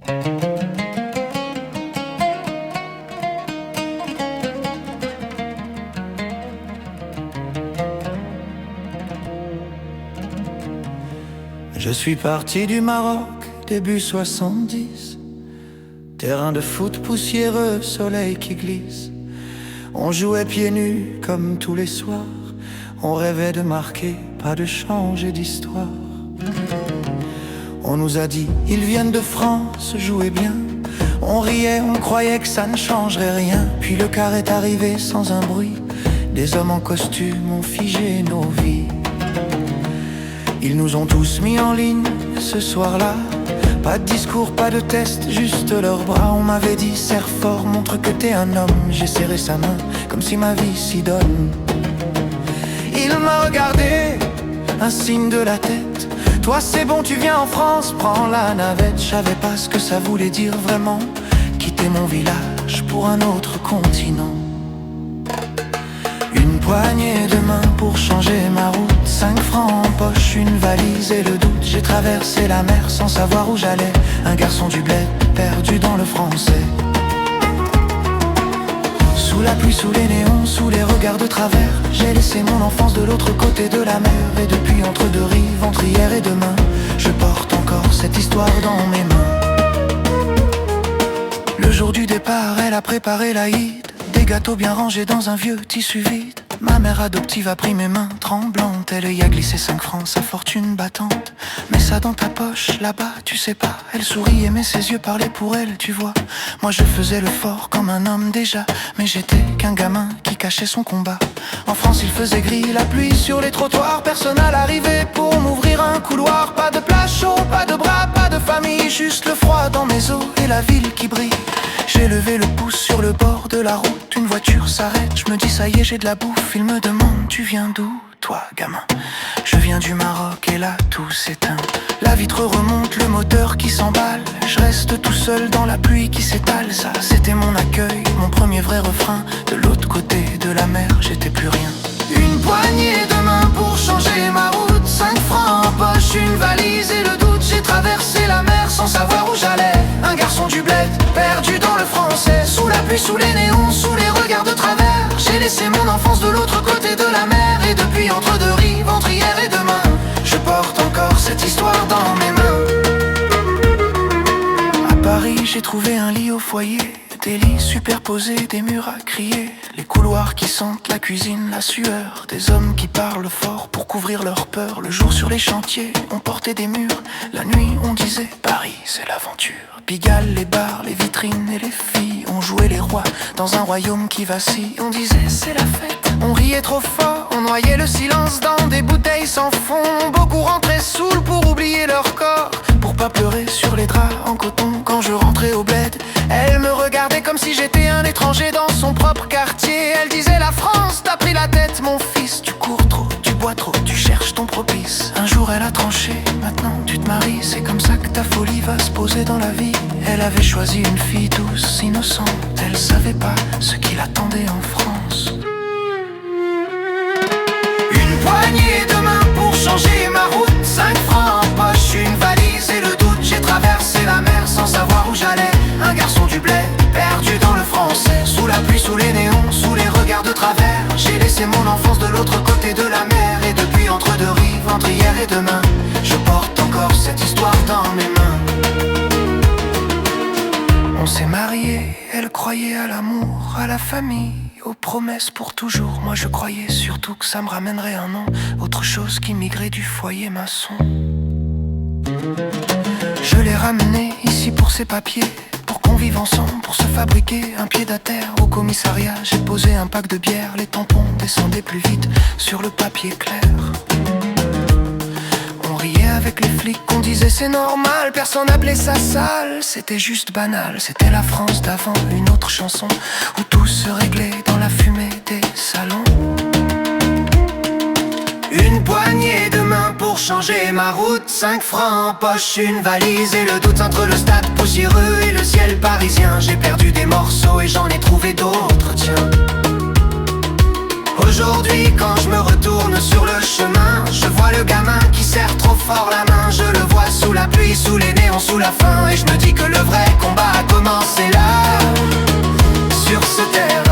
Je suis parti du Maroc, début 70. Terrain de foot poussiéreux, soleil qui glisse. On jouait pieds nus comme tous les soirs. On rêvait de marquer, pas de changer d'histoire. On nous a dit, ils viennent de France, jouez bien. On riait, on croyait que ça ne changerait rien. Puis le quart est arrivé sans un bruit. Des hommes en costume ont figé nos vies. Ils nous ont tous mis en ligne ce soir-là. Pas de discours, pas de test, juste leurs bras. On m'avait dit, serre fort, montre que t'es un homme. J'ai serré sa main, comme si ma vie s'y donne. Il m'a regardé, un signe de la tête. Toi c'est bon, tu viens en France, prends la navette. Je savais pas ce que ça voulait dire vraiment, quitter mon village pour un autre continent. Une poignée de main pour changer ma route. 5 francs en poche, une valise et le doute. J'ai traversé la mer sans savoir où j'allais. Un garçon du bled, perdu dans le français. Sous la pluie, sous les néons, sous les regards de travers. J'ai laissé mon enfance de l'autre côté de la mer. Et depuis entre deux rives, entre hier et demain, je porte encore cette histoire dans mes mains. Le jour du départ, elle a préparé l'Aïd. Des gâteaux bien rangés dans un vieux tissu vide. Ma mère adoptive a pris mes mains tremblantes. Elle y a glissé 5 francs, sa fortune battante. Mets ça dans ta poche, là-bas, tu sais pas. Elle souriait mais ses yeux parlaient pour elle, tu vois. Moi je faisais le fort comme un homme déjà. Mais j'étais qu'un gamin qui cachait son combat. En France il faisait gris, la pluie sur les trottoirs. Personne à l'arrivée pour m'ouvrir un couloir. Pas de plat chaud, pas de bras, pas de famille. Juste le froid dans mes os et la ville qui brille. J'ai levé le pouce sur le bord de la route. Une voiture s'arrête, je me dis ça y est j'ai de la bouffe. Il me demande tu viens d'où toi gamin? Je viens du Maroc et là tout s'éteint. La vitre remonte, le moteur qui s'emballe. Je reste tout seul dans la pluie qui s'étale. Ça c'était mon accueil, mon premier vrai refrain. De l'autre côté de la mer j'étais plus rien. Une poignée de main pour changer ma route. 5 francs en poche, une valise et le doute. J'ai traversé la mer sans savoir où j'allais. Un garçon du bled, perdu dans le français. Sous la pluie, sous les néons, sous les regards de travers. J'ai laissé mon enfance de l'autre côté de la mer. Et depuis entre deux rives, entre hier et demain, je porte encore cette histoire dans mes mains. À Paris, j'ai trouvé un lit au foyer. Des lits superposés, des murs à crier. Les couloirs qui sentent la cuisine, la sueur. Des hommes qui parlent fort pour couvrir leur peur. Le jour sur les chantiers, on portait des murs. La nuit, on disait Paris, c'est l'aventure. Pigalle, les bars, les vitrines et les filles. On jouait les rois dans un royaume qui vacille. On disait c'est la fête, on riait trop fort. On noyait le silence dans des bouteilles sans fond. Beaucoup rentraient saouls pour oublier leur corps. Pour pas pleurer sur les draps en coton. Quand je rentrais au bled, elle me regardait comme si j'étais un étranger dans son propre quartier. Elle disait la France t'a pris la tête mon fils. Tu cours trop, tu bois trop, tu cherches ton propice. Un jour elle a tranché, maintenant tu te maries. C'est comme ça que ta folie va se poser dans la vie. Elle avait choisi une fille douce, innocente. Elle savait pas ce qui l'attendait en France. Une poignée de main pour changer ma route. 5 francs en poche, une valise et le doute. J'ai traversé la mer sans savoir où j'allais. Un garçon du bled, perdu dans le français. Sous la pluie, sous les néons, sous les regards de travers. J'ai laissé mon enfance de l'autre côté de la mer. Et depuis entre deux rives, entre hier et demain, je porte encore cette histoire dans mes mains. On s'est mariés, elle croyait à l'amour, à la famille, aux promesses pour toujours. Moi je croyais surtout que ça me ramènerait un nom, autre chose qui migrait du foyer maçon. Je l'ai ramené ici pour ses papiers, pour qu'on vive ensemble, pour se fabriquer un pied-à-terre. Au commissariat j'ai posé un pack de bière. Les tampons descendaient plus vite sur le papier clair. On riait avec les flics, on disait c'est normal. Personne n'appelait ça sale, c'était juste banal. C'était la France d'avant, une autre chanson où tout se réglait dans la fumée des salons. Une poignée de main pour changer ma route. 5 francs en poche, une valise et le doute. Entre le stade poussiéreux et le ciel parisien, j'ai perdu des morceaux et j'en ai trouvé d'autres, tiens. Aujourd'hui quand je me retourne sur le chemin, je vois le gamin qui serre trop fort la main. Je le vois sous la pluie, sous les néons, sous la faim. Et je me dis que le vrai combat a commencé là, sur ce terrain.